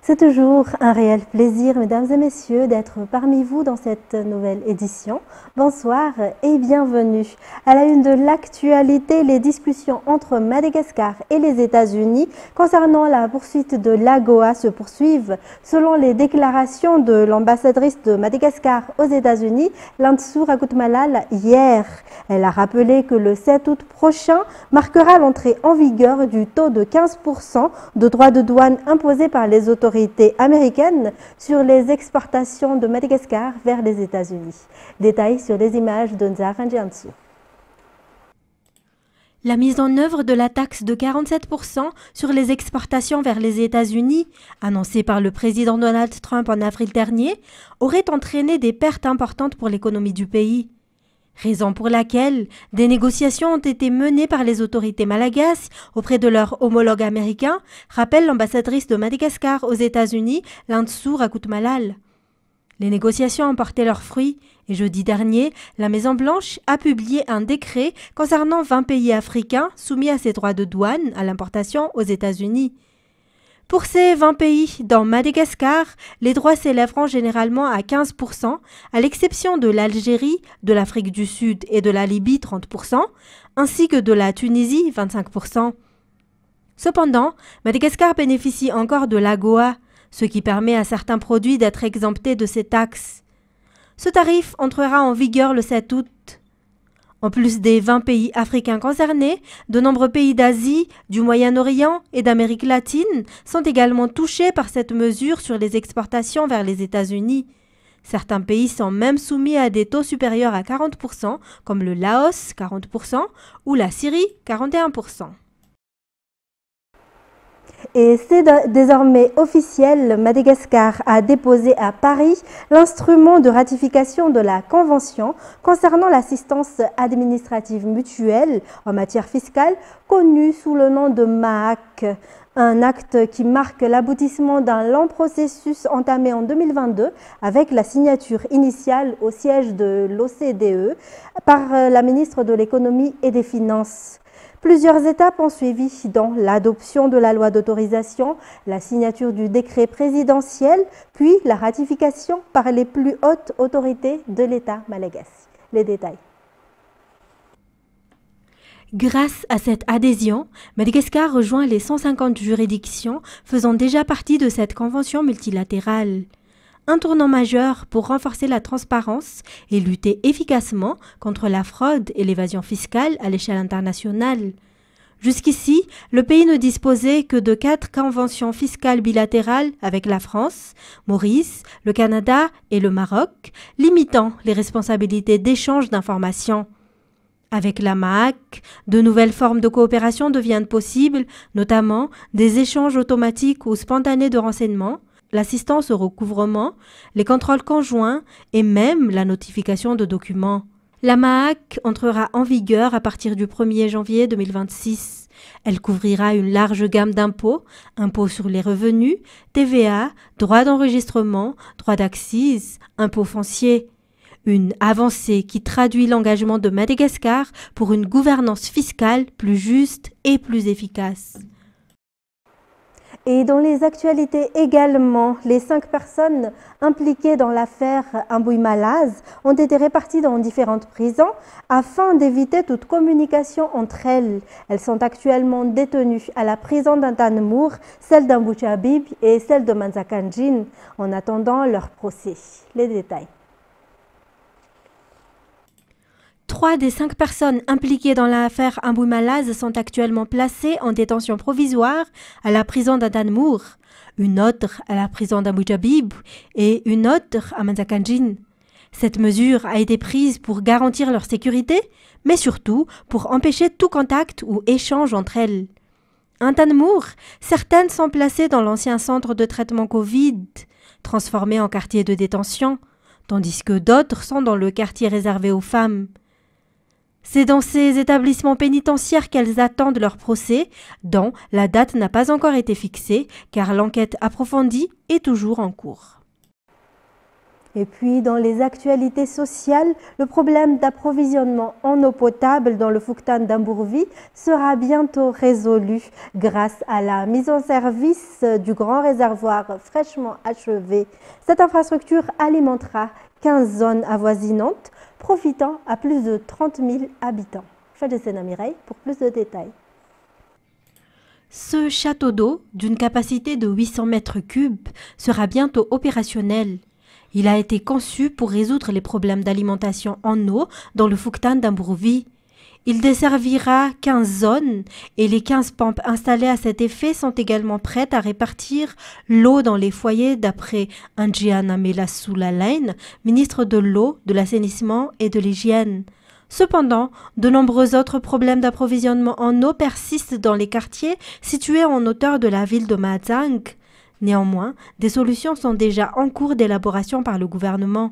C'est toujours un réel plaisir, mesdames et messieurs, d'être parmi vous dans cette nouvelle édition. Bonsoir et bienvenue. À la une de l'actualité, les discussions entre Madagascar et les États-Unis concernant la poursuite de l'AGOA se poursuivent. Selon les déclarations de l'ambassadrice de Madagascar aux États-Unis, Landsou Rakhootmalal, hier, elle a rappelé que le 7 août prochain marquera l'entrée en vigueur du taux de 15% de droits de douane imposés par les autorités américaines sur les exportations de Madagascar vers les États-Unis. Détails sur les images de Nzar Ndjiansou. La mise en œuvre de la taxe de 47% sur les exportations vers les États-Unis, annoncée par le président Donald Trump en avril dernier, aurait entraîné des pertes importantes pour l'économie du pays. Raison pour laquelle des négociations ont été menées par les autorités malagasy auprès de leurs homologues américains, rappelle l'ambassadrice de Madagascar aux États-Unis, Landsou Rakhootmalal. Les négociations ont porté leurs fruits et jeudi dernier, la Maison-Blanche a publié un décret concernant 20 pays africains soumis à ces droits de douane à l'importation aux États-Unis. Pour ces 20 pays, dans Madagascar, les droits s'élèveront généralement à 15%, à l'exception de l'Algérie, de l'Afrique du Sud et de la Libye 30%, ainsi que de la Tunisie 25%. Cependant, Madagascar bénéficie encore de l'AGOA, ce qui permet à certains produits d'être exemptés de ces taxes. Ce tarif entrera en vigueur le 7 août. En plus des 20 pays africains concernés, de nombreux pays d'Asie, du Moyen-Orient et d'Amérique latine sont également touchés par cette mesure sur les exportations vers les États-Unis. Certains pays sont même soumis à des taux supérieurs à 40%, comme le Laos, 40%, ou la Syrie, 41%. Et c'est désormais officiel, Madagascar a déposé à Paris l'instrument de ratification de la Convention concernant l'assistance administrative mutuelle en matière fiscale, connue sous le nom de MAAC. Un acte qui marque l'aboutissement d'un long processus entamé en 2022 avec la signature initiale au siège de l'OCDE par la ministre de l'Économie et des Finances. Plusieurs étapes ont suivi, dont l'adoption de la loi d'autorisation, la signature du décret présidentiel, puis la ratification par les plus hautes autorités de l'État malagasy. Les détails. Grâce à cette adhésion, Madagascar rejoint les 150 juridictions faisant déjà partie de cette convention multilatérale. Un tournant majeur pour renforcer la transparence et lutter efficacement contre la fraude et l'évasion fiscale à l'échelle internationale. Jusqu'ici, le pays ne disposait que de 4 conventions fiscales bilatérales avec la France, Maurice, le Canada et le Maroc, limitant les responsabilités d'échange d'informations. Avec la MAAC, de nouvelles formes de coopération deviennent possibles, notamment des échanges automatiques ou spontanés de renseignements, l'assistance au recouvrement, les contrôles conjoints et même la notification de documents. La MAAC entrera en vigueur à partir du 1er janvier 2026. Elle couvrira une large gamme d'impôts, impôts sur les revenus, TVA, droits d'enregistrement, droits d'accise, impôts fonciers. Une avancée qui traduit l'engagement de Madagascar pour une gouvernance fiscale plus juste et plus efficace. Et dans les actualités également, les 5 personnes impliquées dans l'affaire Ambouy-Malaz ont été réparties dans différentes prisons afin d'éviter toute communication entre elles. Elles sont actuellement détenues à la prison d'Antanmour, celle d'Ambouchabib et celle de Manzakanjin, en attendant leur procès. Les détails. 3 des 5 personnes impliquées dans l'affaire Ambouy-Malaz sont actuellement placées en détention provisoire à la prison d'Antanmour, une autre à la prison d'Ambouchabib et une autre à Manzakanjin. Cette mesure a été prise pour garantir leur sécurité, mais surtout pour empêcher tout contact ou échange entre elles. À Antanmour, certaines sont placées dans l'ancien centre de traitement Covid, transformé en quartier de détention, tandis que d'autres sont dans le quartier réservé aux femmes. C'est dans ces établissements pénitentiaires qu'elles attendent leur procès, dont la date n'a pas encore été fixée, car l'enquête approfondie est toujours en cours. Et puis, dans les actualités sociales, le problème d'approvisionnement en eau potable dans le Fouktan d'Ambourvi sera bientôt résolu grâce à la mise en service du grand réservoir fraîchement achevé. Cette infrastructure alimentera 15 zones avoisinantes, profitant à plus de 30 000 habitants. Fadjessena Mireille pour plus de détails. Ce château d'eau, d'une capacité de 800 mètres cubes, sera bientôt opérationnel. Il a été conçu pour résoudre les problèmes d'alimentation en eau dans le Fouktan d'Ambourvi. Il desservira 15 zones et les 15 pompes installées à cet effet sont également prêtes à répartir l'eau dans les foyers d'après Andjiana Melasoulalaine, ministre de l'eau, de l'assainissement et de l'hygiène. Cependant, de nombreux autres problèmes d'approvisionnement en eau persistent dans les quartiers situés en hauteur de la ville de Mahazang. Néanmoins, des solutions sont déjà en cours d'élaboration par le gouvernement.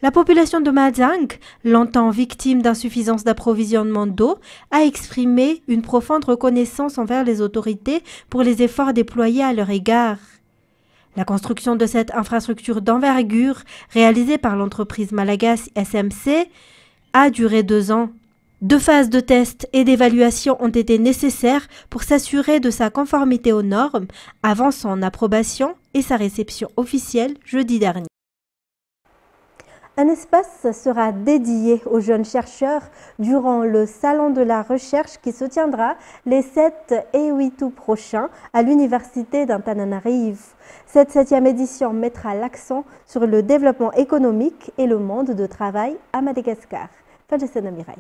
La population de Mahazang, longtemps victime d'insuffisance d'approvisionnement d'eau, a exprimé une profonde reconnaissance envers les autorités pour les efforts déployés à leur égard. La construction de cette infrastructure d'envergure, réalisée par l'entreprise malagasy SMC, a duré 2 ans. 2 phases de tests et d'évaluation ont été nécessaires pour s'assurer de sa conformité aux normes avant son approbation et sa réception officielle jeudi dernier. Un espace sera dédié aux jeunes chercheurs durant le Salon de la Recherche qui se tiendra les 7 et 8 août prochains à l'Université d'Antananarive. Cette 7e édition mettra l'accent sur le développement économique et le monde de travail à Madagascar. Fadjessena Mireille.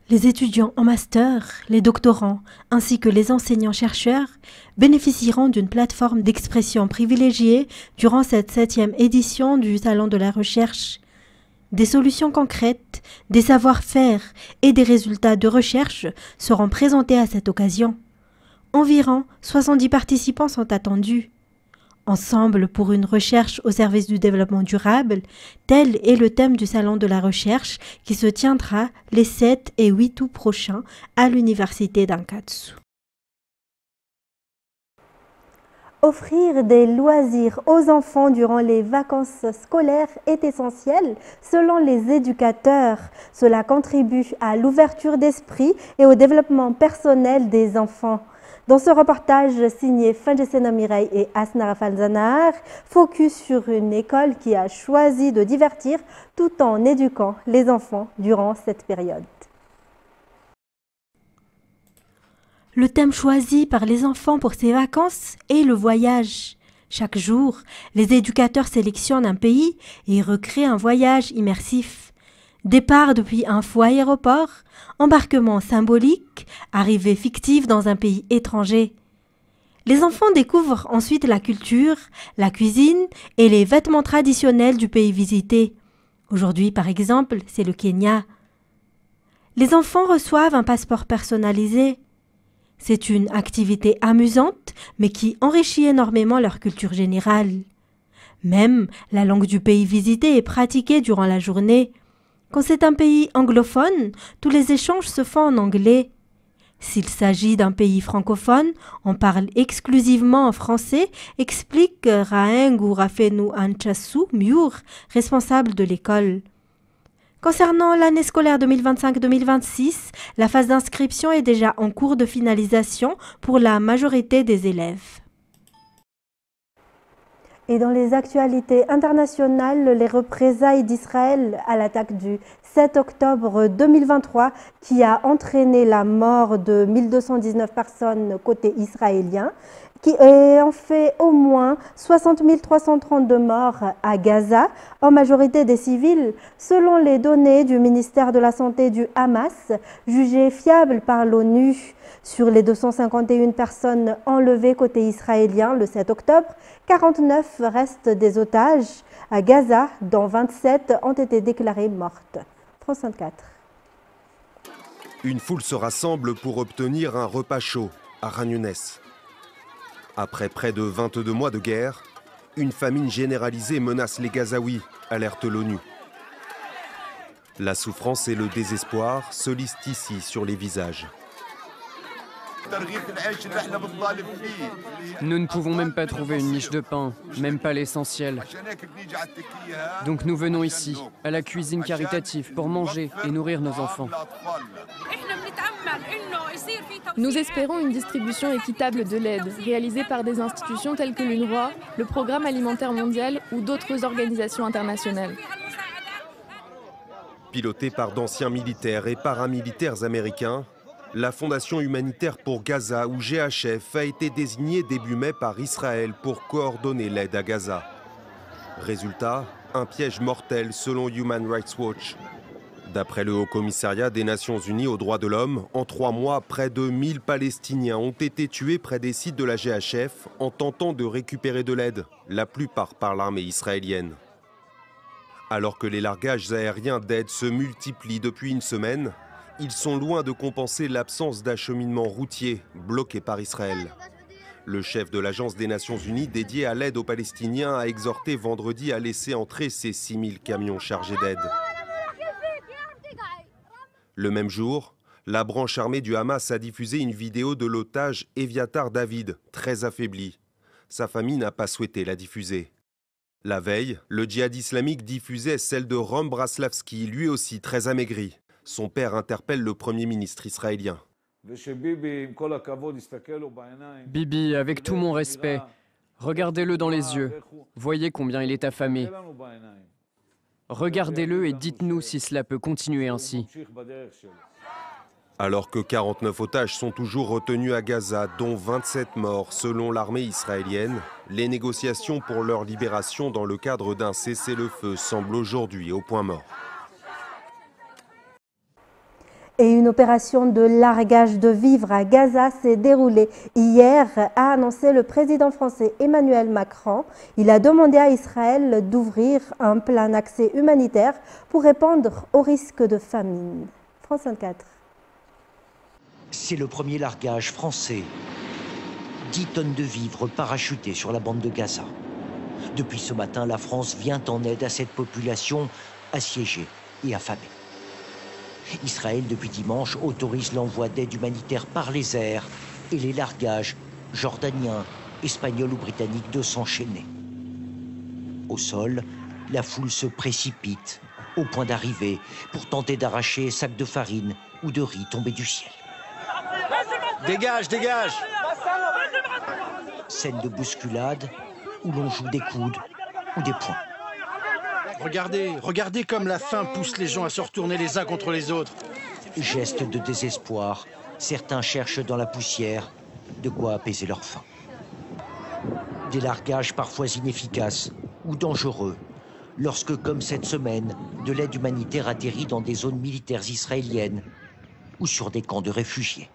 Les étudiants en master, les doctorants ainsi que les enseignants-chercheurs bénéficieront d'une plateforme d'expression privilégiée durant cette 7e édition du Salon de la Recherche. Des solutions concrètes, des savoir-faire et des résultats de recherche seront présentés à cette occasion. Environ 70 participants sont attendus. Ensemble pour une recherche au service du développement durable, tel est le thème du Salon de la Recherche qui se tiendra les 7 et 8 août prochains à l'Université d'Ankatsu. Offrir des loisirs aux enfants durant les vacances scolaires est essentiel selon les éducateurs. Cela contribue à l'ouverture d'esprit et au développement personnel des enfants. Dans ce reportage signé Fadjessena Mireille et Asnara Falzanar, focus sur une école qui a choisi de divertir tout en éduquant les enfants durant cette période. Le thème choisi par les enfants pour ces vacances est le voyage. Chaque jour, les éducateurs sélectionnent un pays et recréent un voyage immersif. Départ depuis un faux aéroport, embarquement symbolique, arrivée fictive dans un pays étranger. Les enfants découvrent ensuite la culture, la cuisine et les vêtements traditionnels du pays visité. Aujourd'hui, par exemple, c'est le Kenya. Les enfants reçoivent un passeport personnalisé. C'est une activité amusante, mais qui enrichit énormément leur culture générale. Même la langue du pays visité est pratiquée durant la journée. Quand c'est un pays anglophone, tous les échanges se font en anglais. S'il s'agit d'un pays francophone, on parle exclusivement en français, explique Raengu Rafenu Anchasu Miur, responsable de l'école. Concernant l'année scolaire 2025-2026, la phase d'inscription est déjà en cours de finalisation pour la majorité des élèves. Et dans les actualités internationales, les représailles d'Israël à l'attaque du 7 octobre 2023 qui a entraîné la mort de 1219 personnes côté israélien, qui en fait au moins 60 332 morts à Gaza, en majorité des civils, selon les données du ministère de la Santé du Hamas, jugées fiables par l'ONU. Sur les 251 personnes enlevées côté israélien le 7 octobre, 49 restent des otages à Gaza, dont 27 ont été déclarées mortes. France 24. Une foule se rassemble pour obtenir un repas chaud à Khan Younes. Après près de 22 mois de guerre, une famine généralisée menace les Gazaouis, alerte l'ONU. La souffrance et le désespoir se lisent ici sur les visages. Nous ne pouvons même pas trouver une miche de pain, même pas l'essentiel. Donc nous venons ici, à la cuisine caritative, pour manger et nourrir nos enfants. Nous espérons une distribution équitable de l'aide, réalisée par des institutions telles que l'UNRWA, le Programme alimentaire mondial ou d'autres organisations internationales. Pilotée par d'anciens militaires et paramilitaires américains, la Fondation humanitaire pour Gaza, ou GHF, a été désignée début mai par Israël pour coordonner l'aide à Gaza. Résultat, un piège mortel selon Human Rights Watch. D'après le Haut-Commissariat des Nations Unies aux droits de l'homme, en 3 mois, près de 1000 Palestiniens ont été tués près des sites de la GHF en tentant de récupérer de l'aide, la plupart par l'armée israélienne. Alors que les largages aériens d'aide se multiplient depuis une semaine, ils sont loin de compenser l'absence d'acheminement routier bloqué par Israël. Le chef de l'Agence des Nations Unies dédiée à l'aide aux Palestiniens a exhorté vendredi à laisser entrer ces 6000 camions chargés d'aide. Le même jour, la branche armée du Hamas a diffusé une vidéo de l'otage Eviatar David, très affaibli. Sa famille n'a pas souhaité la diffuser. La veille, le djihad islamique diffusait celle de Rom Braslavski, lui aussi très amaigri. Son père interpelle le Premier ministre israélien. Bibi, avec tout mon respect, regardez-le dans les yeux. Voyez combien il est affamé. Regardez-le et dites-nous si cela peut continuer ainsi. Alors que 49 otages sont toujours retenus à Gaza, dont 27 morts selon l'armée israélienne, les négociations pour leur libération dans le cadre d'un cessez-le-feu semblent aujourd'hui au point mort. Et une opération de largage de vivres à Gaza s'est déroulée hier, a annoncé le président français Emmanuel Macron. Il a demandé à Israël d'ouvrir un plein accès humanitaire pour répondre au risque de famine. France 24. C'est le premier largage français. 10 tonnes de vivres parachutées sur la bande de Gaza. Depuis ce matin, la France vient en aide à cette population assiégée et affamée. Israël, depuis dimanche, autorise l'envoi d'aide humanitaire par les airs et les largages jordaniens, espagnols ou britanniques de s'enchaîner. Au sol, la foule se précipite au point d'arrivée pour tenter d'arracher sacs de farine ou de riz tombés du ciel. Dégage, dégage! Scène de bousculade où l'on joue des coudes ou des poings. Regardez comme la faim pousse les gens à se retourner les uns contre les autres. Geste de désespoir, certains cherchent dans la poussière de quoi apaiser leur faim. Des largages parfois inefficaces ou dangereux, lorsque, comme cette semaine, de l'aide humanitaire atterrit dans des zones militaires israéliennes ou sur des camps de réfugiés.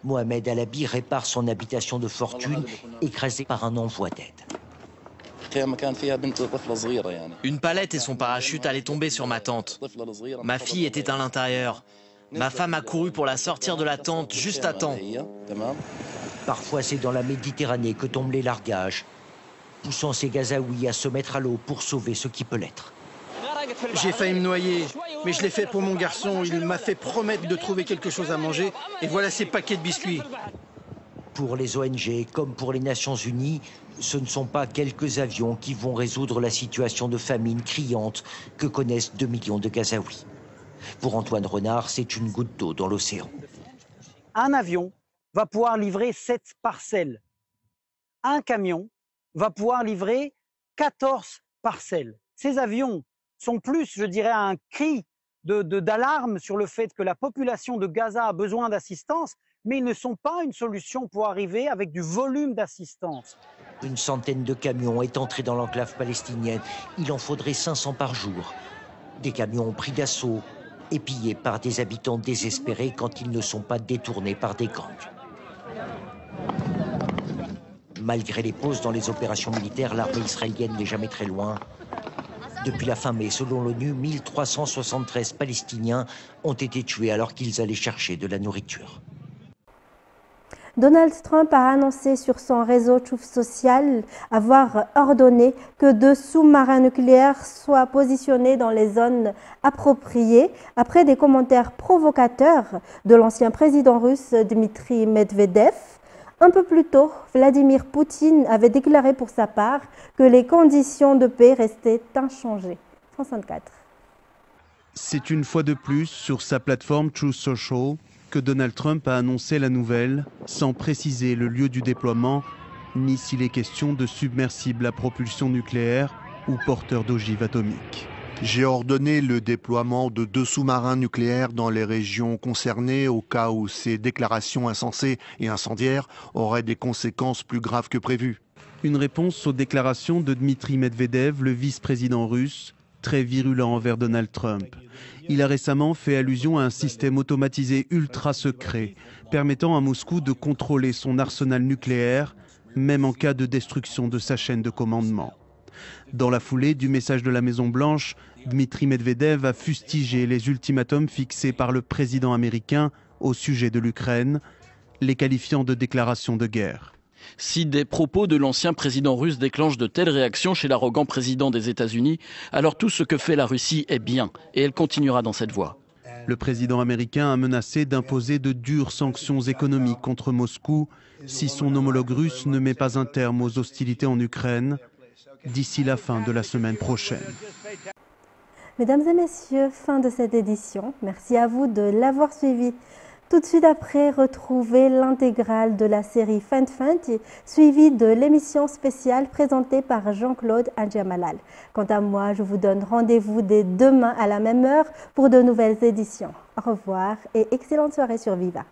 Mohamed Alabi répare son habitation de fortune écrasée par un envoi d'aide. Une palette et son parachute allaient tomber sur ma tente. Ma fille était à l'intérieur. Ma femme a couru pour la sortir de la tente juste à temps. Parfois, c'est dans la Méditerranée que tombent les largages, poussant ces Gazaouis à se mettre à l'eau pour sauver ce qui peut l'être. J'ai failli me noyer, mais je l'ai fait pour mon garçon. Il m'a fait promettre de trouver quelque chose à manger, et voilà ces paquets de biscuits. Pour les ONG, comme pour les Nations Unies, ce ne sont pas quelques avions qui vont résoudre la situation de famine criante que connaissent 2 millions de Gazaouis. Pour Antoine Renard, c'est une goutte d'eau dans l'océan. Un avion va pouvoir livrer 7 parcelles. Un camion va pouvoir livrer 14 parcelles. Ces avions sont plus, je dirais, un cri d'alarme sur le fait que la population de Gaza a besoin d'assistance, mais ils ne sont pas une solution pour arriver avec du volume d'assistance. Une centaine de camions est entré dans l'enclave palestinienne. Il en faudrait 500 par jour. Des camions pris d'assaut et pillés par des habitants désespérés quand ils ne sont pas détournés par des gangs. Malgré les pauses dans les opérations militaires, l'armée israélienne n'est jamais très loin. Depuis la fin mai, selon l'ONU, 1373 Palestiniens ont été tués alors qu'ils allaient chercher de la nourriture. Donald Trump a annoncé sur son réseau Truth Social avoir ordonné que 2 sous-marins nucléaires soient positionnés dans les zones appropriées après des commentaires provocateurs de l'ancien président russe Dmitri Medvedev. Un peu plus tôt, Vladimir Poutine avait déclaré pour sa part que les conditions de paix restaient inchangées. France 24. C'est une fois de plus sur sa plateforme Truth Social que Donald Trump a annoncé la nouvelle, sans préciser le lieu du déploiement, ni s'il est question de submersibles à propulsion nucléaire ou porteurs d'ogives atomiques. J'ai ordonné le déploiement de 2 sous-marins nucléaires dans les régions concernées au cas où ces déclarations insensées et incendiaires auraient des conséquences plus graves que prévues. Une réponse aux déclarations de Dmitri Medvedev, le vice-président russe, très virulent envers Donald Trump. Il a récemment fait allusion à un système automatisé ultra secret permettant à Moscou de contrôler son arsenal nucléaire, même en cas de destruction de sa chaîne de commandement. Dans la foulée du message de la Maison-Blanche, Dmitri Medvedev a fustigé les ultimatums fixés par le président américain au sujet de l'Ukraine, les qualifiant de déclarations de guerre. Si des propos de l'ancien président russe déclenchent de telles réactions chez l'arrogant président des États-Unis, alors tout ce que fait la Russie est bien, et elle continuera dans cette voie. Le président américain a menacé d'imposer de dures sanctions économiques contre Moscou si son homologue russe ne met pas un terme aux hostilités en Ukraine d'ici la fin de la semaine prochaine. Mesdames et messieurs, fin de cette édition. Merci à vous de l'avoir suivi. Tout de suite après, retrouvez l'intégrale de la série Feint suivie de l'émission spéciale présentée par Jean-Claude Adjamalal. Quant à moi, je vous donne rendez-vous dès demain à la même heure pour de nouvelles éditions. Au revoir et excellente soirée sur Viva.